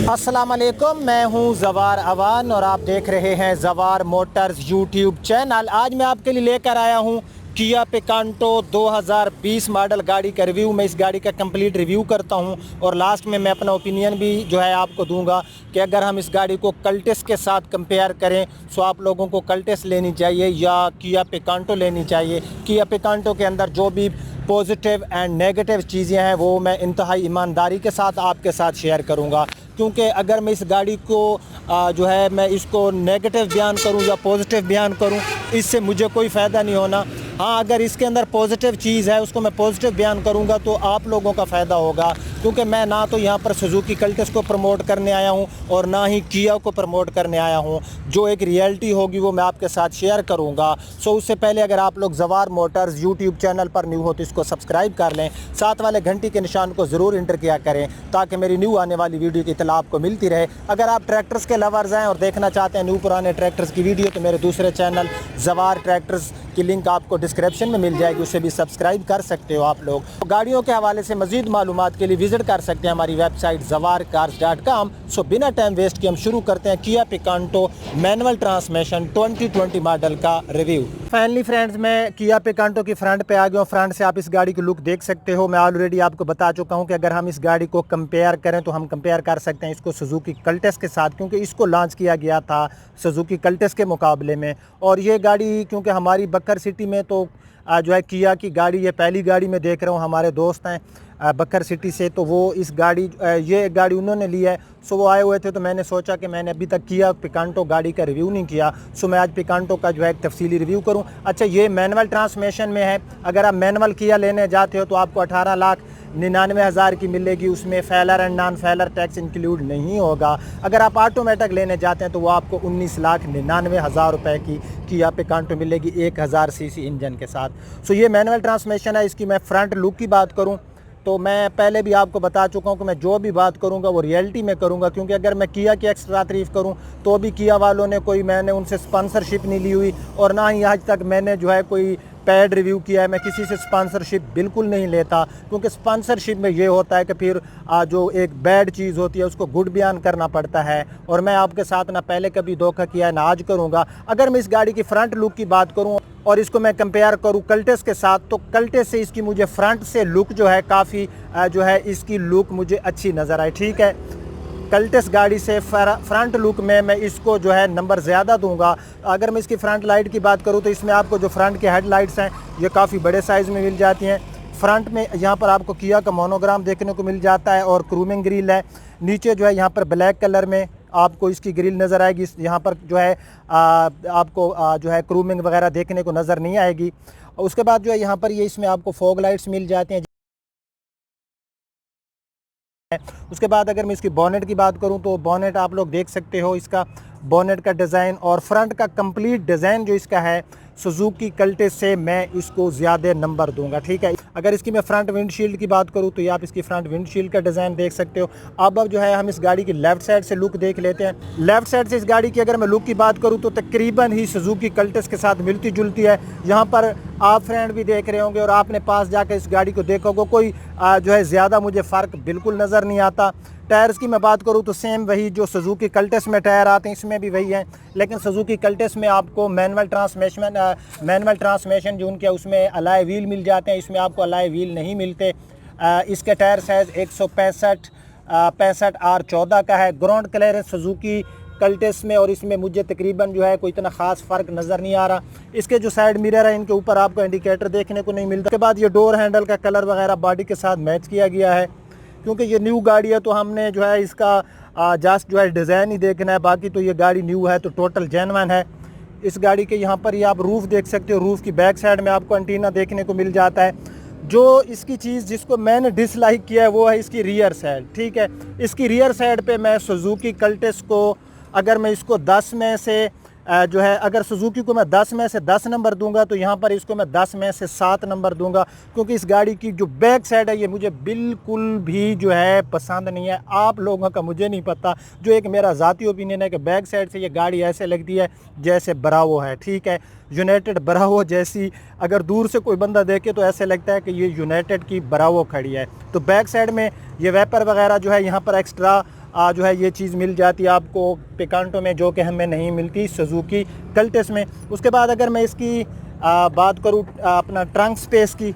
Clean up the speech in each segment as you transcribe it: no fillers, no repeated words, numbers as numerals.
अस्सलाम वालेकुम, मैं हूं जवार अवान और आप देख रहे हैं जवार मोटर्स यूट्यूब चैनल। आज मैं आपके लिए लेकर आया हूं किया पिकांटो 2020 मॉडल गाड़ी का रिव्यू। मैं इस गाड़ी का कंप्लीट रिव्यू करता हूं और लास्ट में मैं अपना ओपिनियन भी जो है आपको दूंगा कि अगर हम इस गाड़ी को कल्टेस के साथ कंपेयर करें तो आप लोगों को कल्टेस लेनी चाहिए या किया पिकांटो लेनी चाहिए। किया पिकांटो के अंदर जो भी पॉजिटिव एंड नेगेटिव चीज़ें हैं वो मैं इंतहाई ईमानदारी के साथ आपके साथ शेयर करूंगा, क्योंकि अगर मैं इस गाड़ी को जो है मैं इसको नेगेटिव बयान करूं या पॉजिटिव बयान करूं, इससे मुझे कोई फ़ायदा नहीं होना। हाँ, अगर इसके अंदर पॉजिटिव चीज़ है उसको मैं पॉजिटिव बयान करूंगा तो आप लोगों का फ़ायदा होगा, क्योंकि मैं ना तो यहाँ पर सुजुकी कल्टेस को प्रमोट करने आया हूँ और ना ही किया को प्रमोट करने आया हूँ। जो एक रियलिटी होगी वो मैं आपके साथ शेयर करूँगा। सो उससे पहले अगर आप लोग जवार मोटर्स यूट्यूब चैनल पर न्यू हो तो इसको सब्सक्राइब कर लें, साथ वाले घंटी के निशान को ज़रूर इंटर किया करें ताकि मेरी न्यू आने वाली वीडियो की इत्तला आपको मिलती रहे। अगर आप ट्रैक्टर्स के लवर्स हैं और देखना चाहते हैं न्यू पुराने ट्रैक्टर्स की वीडियो तो मेरे दूसरे चैनल जवार ट्रैक्टर्स की लिंक आपको डिस्क्रिप्शन में मिल जाएगी, उसे भी सब्सक्राइब कर सकते हो आप लोग। तो गाड़ियों के हवाले से मज़ीद मालूमात के लिए विज़िट कर सकते हैं हमारी वेबसाइट zawarcars.com। सो बिना टाइम वेस्ट किए हम शुरू करते हैं Kia Picanto manual transmission 2020 model का रिव्यू। फाइनली फ्रेंड्स, मैं किया पिकांटो की फ्रंट पे आ गया हूँ। फ्रंट से आप इस गाड़ी की लुक देख सकते हो। मैं ऑलरेडी आपको बता चुका हूँ कि अगर हम इस गाड़ी को कंपेयर करें तो हम कंपेयर कर सकते हैं इसको सुजुकी कल्टेस के साथ, क्योंकि इसको लॉन्च किया गया था सुजुकी कल्टेस के मुकाबले में। और ये गाड़ी क्योंकि हमारी बकर सिटी में तो जो है किया की गाड़ी ये पहली गाड़ी में देख रहा हूँ। हमारे दोस्त हैं बकर सिटी से, तो वो इस गाड़ी ये गाड़ी उन्होंने ली है। सो वो आए हुए थे तो मैंने सोचा कि मैंने अभी तक किया पिकांटो गाड़ी का रिव्यू नहीं किया, सो मैं आज पिकांटो का जो है एक तफसीली रिव्यू करूं। अच्छा, ये मैनुअल ट्रांसमिशन में है। अगर आप मैनुअल किया लेने जाते हो तो आपको 18,99,000 की मिलेगी, उसमें failure and non failure tax include नहीं होगा। अगर आप ऑटोमेटिक लेने जाते हैं तो वो आपको 19,99,000 रुपये की किया पिकांटो मिलेगी 1000 सीसी इंजन के साथ। सो ये मैनुअल ट्रांसमिशन है। इसकी मैं फ्रंट लुक की बात करूँ तो मैं पहले भी आपको बता चुका हूं कि मैं जो भी बात करूंगा वो रियलिटी में करूंगा, क्योंकि अगर मैं किया की एक्स्ट्रा तारीफ़ करूं तो भी किया वालों ने मैंने उनसे स्पॉन्सरशिप नहीं ली हुई और ना ही आज तक मैंने जो है कोई पेड रिव्यू किया है। मैं किसी से स्पॉन्सरशिप बिल्कुल नहीं लेता, क्योंकि स्पॉन्सरशिप में ये होता है कि फिर जो एक बैड चीज़ होती है उसको गुड बयान करना पड़ता है, और मैं आपके साथ ना पहले कभी धोखा किया है ना आज करूँगा। अगर मैं इस गाड़ी की फ्रंट लुक की बात करूँ और इसको मैं कंपेयर करूँ कल्टेस के साथ, तो कल्टेस से इसकी मुझे फ्रंट से लुक जो है काफ़ी जो है इसकी लुक मुझे अच्छी नज़र आई। ठीक है, कल्टेस गाड़ी से फ्रंट लुक में मैं इसको जो है नंबर ज़्यादा दूंगा। अगर मैं इसकी फ्रंट लाइट की बात करूँ तो इसमें आपको जो फ्रंट के हेडलाइट्स हैं ये काफ़ी बड़े साइज़ में मिल जाती हैं। फ्रंट में यहाँ पर आपको किया का मोनोग्राम देखने को मिल जाता है और क्रूमिंग ग्रिल है। नीचे जो है यहाँ पर ब्लैक कलर में आपको इसकी ग्रिल नज़र आएगी। यहाँ पर जो है आपको जो है क्रूमिंग वगैरह देखने को नज़र नहीं आएगी। उसके बाद जो है यहाँ पर ये इसमें आपको फॉग लाइट्स मिल जाती हैं। उसके बाद अगर मैं इसकी बॉनेट की बात करूं तो बॉनेट आप लोग देख सकते हो, इसका बॉनेट का डिज़ाइन और फ्रंट का कंप्लीट डिज़ाइन जो इसका है सुजुकी कल्टेस से मैं इसको ज़्यादा नंबर दूंगा। ठीक है, अगर इसकी मैं फ्रंट विंडशील्ड की बात करूं तो ये आप इसकी फ्रंट विंडशील्ड का डिज़ाइन देख सकते हो। अब जो है हम इस गाड़ी की लेफ़्ट साइड से लुक देख लेते हैं। लेफ़्ट साइड से इस गाड़ी की अगर मैं लुक की बात करूं तो तकरीबन ही सुजुकी कल्टेस के साथ मिलती जुलती है। यहाँ पर आप फ्रेंड भी देख रहे होंगे और आपने पास जाकर इस गाड़ी को देखोगे, कोई जो है ज़्यादा मुझे फ़र्क बिल्कुल नज़र नहीं आता। टायर्स की मैं बात करूं तो सेम वही जो सुजुकी कल्टेस में टायर आते हैं इसमें भी वही हैं, लेकिन सुजुकी कल्टेस में आपको मैनुअल ट्रांसमिशन जो उनके उसमें अलाय व्हील मिल जाते हैं, इसमें आपको अलाय व्हील नहीं मिलते। इसके टायर साइज़ 165 R14 का है। ग्राउंड क्लियरेंस सुजुकी कल्टेस में और इसमें मुझे तकरीबन जो है कोई इतना ख़ास फ़र्क नज़र नहीं आ रहा। इसके जो साइड मिरर है इनके ऊपर आपको इंडिकेटर देखने को नहीं मिलता। उसके बाद ये डोर हैंडल का कलर वगैरह बॉडी के साथ मैच किया गया है, क्योंकि ये न्यू गाड़ी है तो हमने जो है इसका जस्ट जो है डिज़ाइन ही देखना है, बाकी तो ये गाड़ी न्यू है तो टोटल जेन्युइन है। इस गाड़ी के यहाँ पर ये आप रूफ़ देख सकते हो, रूफ़ की बैक साइड में आपको एंटीना देखने को मिल जाता है। जो इसकी चीज़ जिसको मैंने डिसलाइक किया है वो है इसकी रियर साइड। ठीक है, इसकी रियर साइड पे मैं सुजुकी कल्टेस को अगर मैं इसको 10 में से जो है अगर सुजुकी को मैं 10 में से 10 नंबर दूंगा तो यहाँ पर इसको मैं 10 में से 7 नंबर दूंगा, क्योंकि इस गाड़ी की जो बैक साइड है ये मुझे बिल्कुल भी जो है पसंद नहीं है। आप लोगों का मुझे नहीं पता, जो एक मेरा ज़ाती ओपिनियन है कि बैक साइड से ये गाड़ी ऐसे लगती है जैसे ब्रावो है। ठीक है, यूनाइटेड ब्रावो जैसी, अगर दूर से कोई बंदा देखे तो ऐसे लगता है कि ये यूनाइटेड की ब्रावो खड़ी है। तो बैक साइड में ये वेपर वगैरह जो है यहाँ पर एक्स्ट्रा जो है ये चीज़ मिल जाती है आपको पिकांटो में, जो कि हमें नहीं मिलती सुजुकी कल्टेस में। उसके बाद अगर मैं इसकी बात करूँ अपना ट्रंक स्पेस की,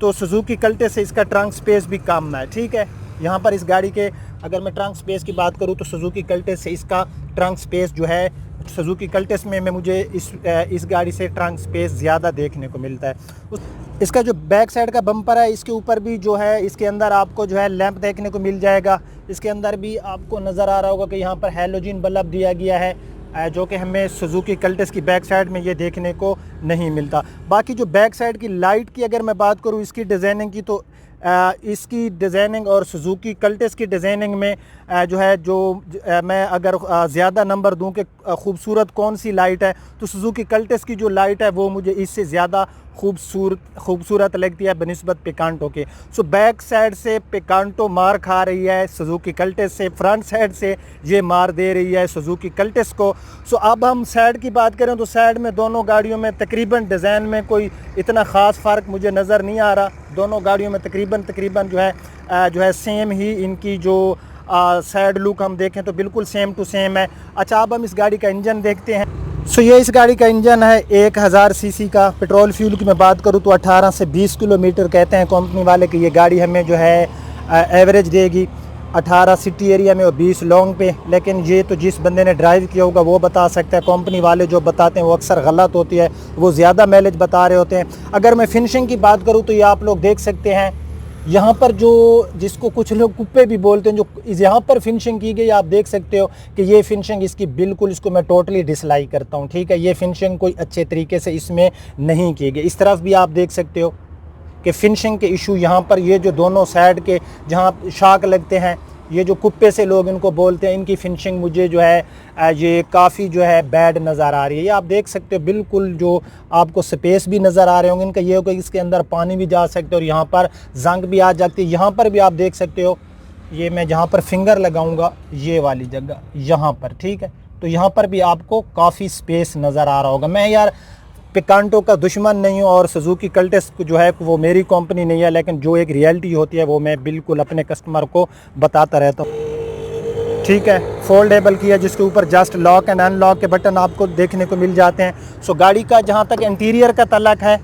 तो सुजुकी कल्टेस से इसका ट्रंक स्पेस भी कम है, ठीक है। यहाँ पर इस गाड़ी के अगर मैं ट्रंक स्पेस की बात करूँ तो सुजुकी कल्टेस से इसका ट्रंक स्पेस जो है, सुजुकी कल्टेस में मुझे इस गाड़ी से ट्रंक स्पेस ज़्यादा देखने को मिलता है। इसका जो बैक साइड का बम्पर है, इसके ऊपर भी जो है इसके अंदर आपको जो है लैंप देखने को मिल जाएगा। इसके अंदर भी आपको नज़र आ रहा होगा कि यहाँ पर हैलोजन बल्ब दिया गया है, जो कि हमें सुजुकी कल्टेस की बैक साइड में ये देखने को नहीं मिलता। बाकी जो बैक साइड की लाइट की अगर मैं बात करूँ इसकी डिज़ाइनिंग की, तो इसकी डिज़ाइनिंग और सुजुकी कल्टेस की डिज़ाइनिंग में मैं अगर ज़्यादा नंबर दूं कि खूबसूरत कौन सी लाइट है, तो सुजुकी कल्टेस की जो लाइट है वो मुझे इससे ज़्यादा खूबसूरत लगती है बनिस्बत पिकांटो के। सो बैक साइड से पिकांटो मार खा रही है सुजुकी कल्टेस से, फ्रंट साइड से ये मार दे रही है सुजुकी कल्टेस को। सो अब हम साइड की बात करें तो साइड में दोनों गाड़ियों में तकरीबन डिज़ाइन में कोई इतना ख़ास फ़र्क मुझे नज़र नहीं आ रहा। दोनों गाड़ियों में तकरीबन जो है सेम ही इनकी जो साइड लुक हम देखें तो बिल्कुल सेम टू सेम है। अच्छा, अब हम इस गाड़ी का इंजन देखते हैं। सो ये इस गाड़ी का इंजन है 1000 सीसी का। पेट्रोल फ्यूल की मैं बात करूँ तो 18 से 20 किलोमीटर कहते हैं कंपनी वाले कि ये गाड़ी हमें जो है एवरेज देगी, 18 सिटी एरिया में और 20 लॉन्ग पे। लेकिन ये तो जिस बंदे ने ड्राइव किया होगा वो बता सकता है, कंपनी वाले जो बताते हैं वो अक्सर गलत होती है, वो ज़्यादा माइलेज बता रहे होते हैं। अगर मैं फिनिशिंग की बात करूँ तो ये आप लोग देख सकते हैं यहाँ पर जो जिसको कुछ लोग कुप्पे भी बोलते हैं, जो यहाँ पर फिनिशिंग की गई आप देख सकते हो कि ये फिनिशिंग इसकी बिल्कुल, इसको मैं टोटली डिसलाइक करता हूँ, ठीक है। ये फिनिशिंग कोई अच्छे तरीके से इसमें नहीं की गई। इस तरफ भी आप देख सकते हो कि फिनिशिंग के इशू यहाँ पर, ये जो दोनों साइड के जहाँ शाक लगते हैं, ये जो कुप्पे से लोग इनको बोलते हैं, इनकी फिनिशिंग मुझे जो है ये काफ़ी जो है बैड नज़र आ रही है। ये आप देख सकते हो बिल्कुल, जो आपको स्पेस भी नज़र आ रहे होंगे इनका, ये होगा इसके अंदर पानी भी जा सकते हो और यहाँ पर जंग भी आ जाती है। यहाँ पर भी आप देख सकते हो, ये मैं जहाँ पर फिंगर लगाऊंगा ये वाली जगह यहाँ पर, ठीक है, तो यहाँ पर भी आपको काफ़ी स्पेस नज़र आ रहा होगा। मैं यार पिकांटो का दुश्मन नहीं हूँ और सुजुकी कल्टेस जो है वो मेरी कंपनी नहीं है, लेकिन जो एक रियलिटी होती है वो मैं बिल्कुल अपने कस्टमर को बताता रहता हूँ, ठीक है। फोल्डेबल किया जिसके ऊपर जस्ट लॉक एंड अनलॉक के बटन आपको देखने को मिल जाते हैं। सो गाड़ी का जहाँ तक इंटीरियर का तल्लक है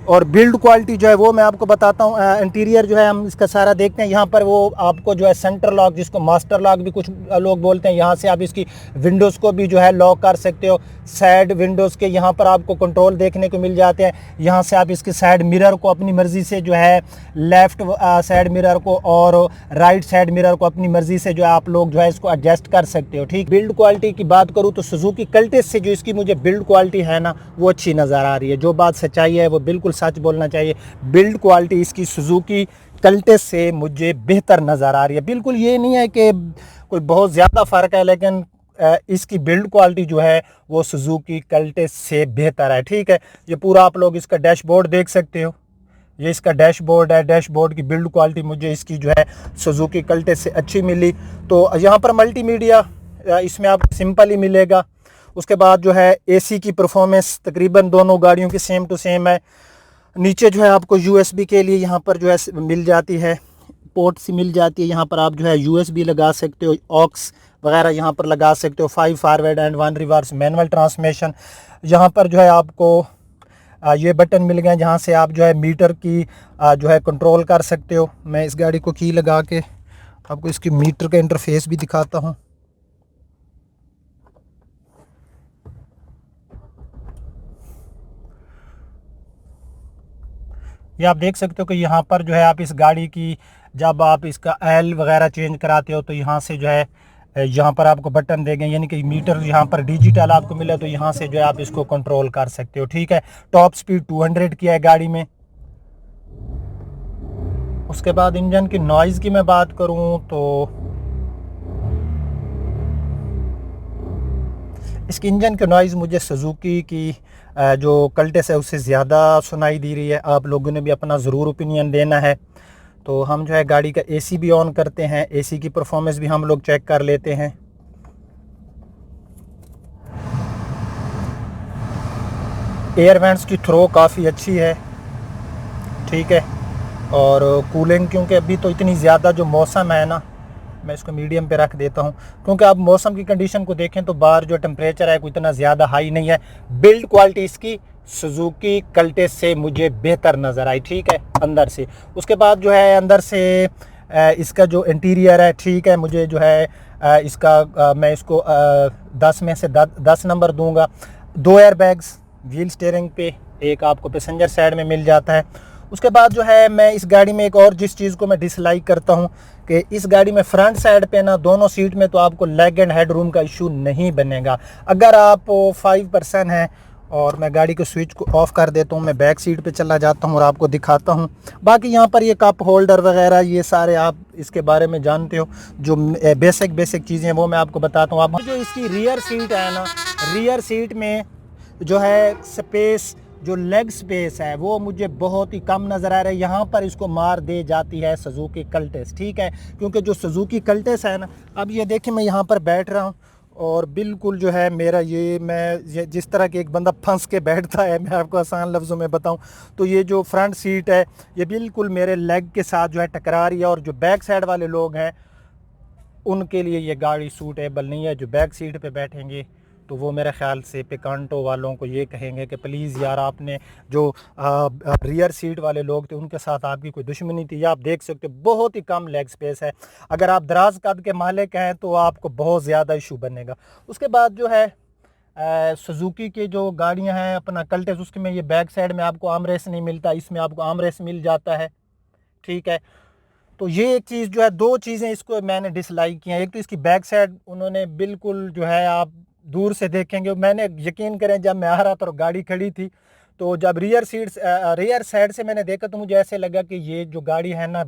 और बिल्ड क्वालिटी जो है वो मैं आपको बताता हूँ। इंटीरियर जो है हम इसका सारा देखते हैं। यहाँ पर वो आपको जो है सेंटर लॉक, जिसको मास्टर लॉक भी कुछ लोग बोलते हैं, यहाँ से आप इसकी विंडोज़ को भी जो है लॉक कर सकते हो। साइड विंडोज़ के यहाँ पर आपको कंट्रोल देखने को मिल जाते हैं। यहाँ से आप इसके साइड मिरर को अपनी मर्ज़ी से जो है लेफ़्ट साइड मिरर को और राइट साइड मिरर को अपनी मर्ज़ी से जो है आप लोग जो है इसको एडजस्ट कर सकते हो, ठीक। बिल्ड क्वालिटी की बात करूँ तो सुजुकी कल्टेस से जो इसकी मुझे बिल्ड क्वालिटी है ना वो अच्छी नज़र आ रही है। जो बात सच्चाई है वो बिल्कुल सच बोलना चाहिए। बिल्ड क्वालिटी इसकी सुजुकी कल्टेस से मुझे बेहतर नज़र आ रही है। बिल्कुल ये नहीं है कि कोई बहुत ज़्यादा फ़र्क है, लेकिन इसकी बिल्ड क्वालिटी जो है वो सुजुकी कल्टेस से बेहतर है, ठीक है। ये पूरा आप लोग इसका डैशबोर्ड देख सकते हो, ये इसका डैशबोर्ड है। डैशबोर्ड की बिल्ड क्वालिटी मुझे इसकी जो है सुजुकी कल्टेस से अच्छी मिली। तो यहाँ पर मल्टीमीडिया इसमें आपको सिंपल ही मिलेगा। उसके बाद जो है एसी की परफॉर्मेंस तकरीबन दोनों गाड़ियों की सेम टू सेम है। नीचे जो है आपको यूएसबी के लिए यहाँ पर जो है मिल जाती है, पोर्ट सी मिल जाती है। यहाँ पर आप जो है यूएसबी लगा सकते हो, ऑक्स वगैरह यहाँ पर लगा सकते हो। 5 forward and 1 reverse manual transmission. यहाँ पर जो है आपको ये बटन मिल गए जहाँ से आप जो है मीटर की जो है कंट्रोल कर सकते हो। मैं इस गाड़ी को की लगा के आपको इसकी मीटर का इंटरफेस भी दिखाता हूँ। ये आप देख सकते हो कि यहाँ पर जो है आप इस गाड़ी की जब आप इसका ऑयल वगैरह चेंज कराते हो तो यहाँ से जो है यहाँ पर आपको बटन देंगे, यानी कि मीटर यहाँ पर डिजिटल आपको मिला, तो यहाँ से जो है आप इसको कंट्रोल कर सकते हो, ठीक है। टॉप स्पीड 200 की है गाड़ी में। उसके बाद इंजन की नॉइज़ की मैं बात करूँ तो इसकी इंजन की नॉइज़ मुझे सुजुकी की जो कल्टेस है उससे ज़्यादा सुनाई दे रही है। आप लोगों ने भी अपना ज़रूर ओपिनियन देना है। तो हम जो है गाड़ी का एसी भी ऑन करते हैं, एसी की परफॉर्मेंस भी हम लोग चेक कर लेते हैं। एयर वेंट्स की थ्रो काफ़ी अच्छी है, ठीक है। और कूलिंग क्योंकि अभी तो इतनी ज़्यादा जो मौसम है ना मैं इसको मीडियम पे रख देता हूँ, क्योंकि आप मौसम की कंडीशन को देखें तो बाहर जो टेम्परेचर है कोई इतना ज़्यादा हाई नहीं है। बिल्ड क्वालिटी इसकी सुजुकी कल्टेस से मुझे बेहतर नज़र आई, ठीक है, अंदर से। उसके बाद जो है अंदर से इसका जो इंटीरियर है, ठीक है, मुझे जो है इसका मैं इसको 10 में से 10 नंबर दूंगा। 2 एयर बैग्स व्हील स्टीयरिंग पे, एक आपको पैसेंजर साइड में मिल जाता है। उसके बाद जो है मैं इस गाड़ी में एक और जिस चीज़ को मैं डिसलाइक करता हूँ कि इस गाड़ी में फ्रंट साइड पे ना दोनों सीट में तो आपको लेग एंड हेड रूम का इशू नहीं बनेगा। अगर आप 5 पर्सन हैं, और मैं गाड़ी के स्विच को ऑफ कर देता हूँ, मैं बैक सीट पे चला जाता हूँ और आपको दिखाता हूँ। बाकी यहाँ पर ये कप होल्डर वगैरह ये सारे आप इसके बारे में जानते हो, जो बेसिक चीज़ें वो मैं आपको बताता हूँ। आप जो इसकी रियर सीट है ना, रियर सीट में जो है स्पेस, जो लेग स्पेस है वो मुझे बहुत ही कम नज़र आ रहा है। यहाँ पर इसको मार दे जाती है सुजुकी कल्टेस, ठीक है, क्योंकि जो सुजुकी कल्टेस है ना, अब ये देखिए मैं यहाँ पर बैठ रहा हूँ और बिल्कुल जो है मेरा ये जिस तरह के एक बंदा फंस के बैठता है, मैं आपको आसान लफ्ज़ों में बताऊं तो ये जो फ्रंट सीट है ये बिल्कुल मेरे लेग के साथ जो है टकरा रही है, और जो बैक साइड वाले लोग हैं उनके लिए ये गाड़ी सूटेबल नहीं है। जो बैक सीट पे बैठेंगे तो वो मेरे ख्याल से पिकांटो वालों को ये कहेंगे कि प्लीज़ यार, आपने जो रियर सीट वाले लोग थे उनके साथ आपकी कोई दुश्मनी थी। या आप देख सकते हो बहुत ही कम लेग स्पेस है। अगर आप दराज कद के मालिक हैं तो आपको बहुत ज़्यादा इशू बनेगा। उसके बाद जो है सुजुकी के जो गाड़ियां हैं अपना कल्टेस, उसके में ये बैक साइड में आपको आर्मरेस्ट नहीं मिलता, इसमें आपको आर्मरेस्ट मिल जाता है, ठीक है। तो ये एक चीज़ जो है, 2 चीज़ें इसको मैंने डिसलाइक की हैं। एक तो इसकी बैक साइड उन्होंने बिल्कुल जो है, आप दूर से देखेंगे, मैंने यकीन करें जब मैं आ रहा था और गाड़ी खड़ी थी तो जब रियर साइड से मैंने देखा तो मुझे ऐसे लगा कि ये जो गाड़ी है ना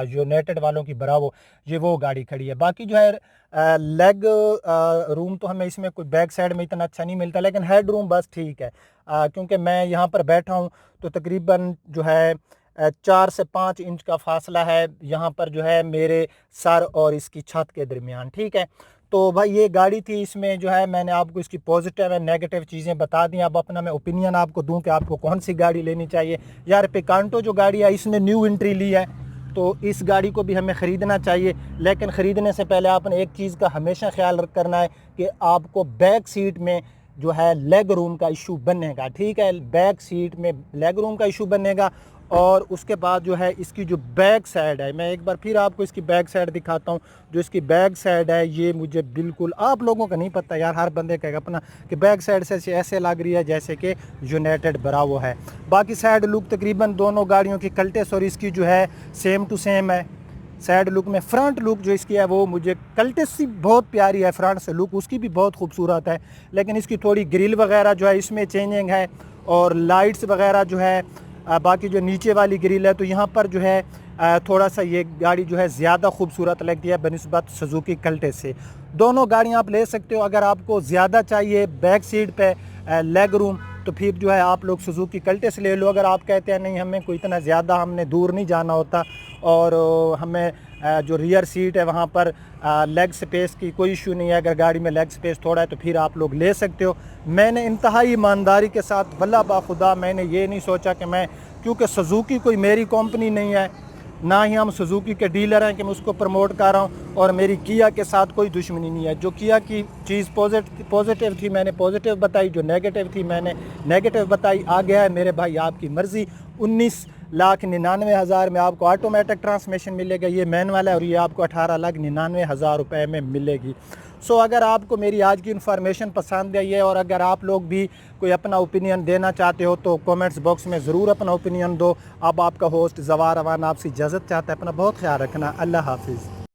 यूनाइटेड वालों की ब्रावो, ये वो गाड़ी खड़ी है। बाकी जो है लेग रूम तो हमें इसमें कोई बैक साइड में इतना अच्छा नहीं मिलता, लेकिन हेड रूम बस ठीक है, क्योंकि मैं यहाँ पर बैठा हूँ तो तकरीबन जो है 4 से 5 इंच का फासला है यहाँ पर जो है मेरे सर और इसकी छत के दरमियान, ठीक है। तो भाई ये गाड़ी थी, इसमें जो है मैंने आपको इसकी पॉजिटिव एंड नेगेटिव चीज़ें बता दी। अब अपना मैं ओपिनियन आपको दूं कि आपको कौन सी गाड़ी लेनी चाहिए। यार पिकांटो जो गाड़ी है इसने न्यू एंट्री ली है तो इस गाड़ी को भी हमें ख़रीदना चाहिए, लेकिन ख़रीदने से पहले आपने एक चीज़ का हमेशा ख्याल करना है कि आपको बैक सीट में जो है लेग रूम का इशू बनेगा, ठीक है, बैक सीट में लेग रूम का इशू बनेगा। और उसके बाद जो है इसकी जो बैक साइड है, मैं एक बार फिर आपको इसकी बैक साइड दिखाता हूँ। जो इसकी बैक साइड है ये मुझे बिल्कुल, आप लोगों का नहीं पता यार, हर बंदे का अपना, कि बैक साइड से ऐसे लग रही है जैसे कि यूनाइटेड ब्रावो है। बाकी साइड लुक तकरीबन दोनों गाड़ियों की कल्टेस और इसकी जो है सेम टू सेम है साइड लुक में। फ्रंट लुक जो इसकी है वो मुझे कल्टेस सी बहुत प्यारी है, फ्रंट से लुक उसकी भी बहुत खूबसूरत है, लेकिन इसकी थोड़ी ग्रिल वगैरह जो है इसमें चेंजिंग है, और लाइट्स वगैरह जो है बाकी जो नीचे वाली ग्रिल है तो यहाँ पर जो है थोड़ा सा ये गाड़ी जो है ज़्यादा खूबसूरत लगती है बनिस्बत सुजुकी कल्टेस से। दोनों गाड़ियाँ आप ले सकते हो। अगर आपको ज़्यादा चाहिए बैक सीट पे लेग रूम तो फिर जो है आप लोग सुजुकी कल्टेस ले लो। अगर आप कहते हैं नहीं हमें कोई इतना ज़्यादा, हमने दूर नहीं जाना होता और हमें जो रियर सीट है वहाँ पर लेग स्पेस की कोई इशू नहीं है, अगर गाड़ी में लेग स्पेस थोड़ा है तो फिर आप लोग ले सकते हो। मैंने इंतहाई ईमानदारी के साथ, वल्लाह बाखुदा, मैंने ये नहीं सोचा कि मैं, क्योंकि सुजुकी कोई मेरी कंपनी नहीं है, ना ही हम सुजुकी के डीलर हैं कि मैं उसको प्रमोट कर रहा हूँ, और मेरी किया के साथ कोई दुश्मनी नहीं है। जो किया की चीज़ पॉजिटिव थी मैंने पॉजिटिव बताई, जो नेगेटिव थी मैंने नेगेटिव बताई। आ गया है मेरे भाई आपकी मर्ज़ी। 19,99,000 में आपको ऑटोमेटिक ट्रांसमिशन मिलेगा, ये मैनुअल है, और ये आपको 18,99,000 रुपये में मिलेगी। सो अगर आपको मेरी आज की इन्फॉर्मेशन पसंद आई है और अगर आप लोग भी कोई अपना ओपिनियन देना चाहते हो तो कमेंट्स बॉक्स में ज़रूर अपना ओपिनियन दो। अब आपका होस्ट ज़वार अवान आपसे इजाज़त चाहता है। अपना बहुत ख्याल रखना। अल्लाह हाफिज़।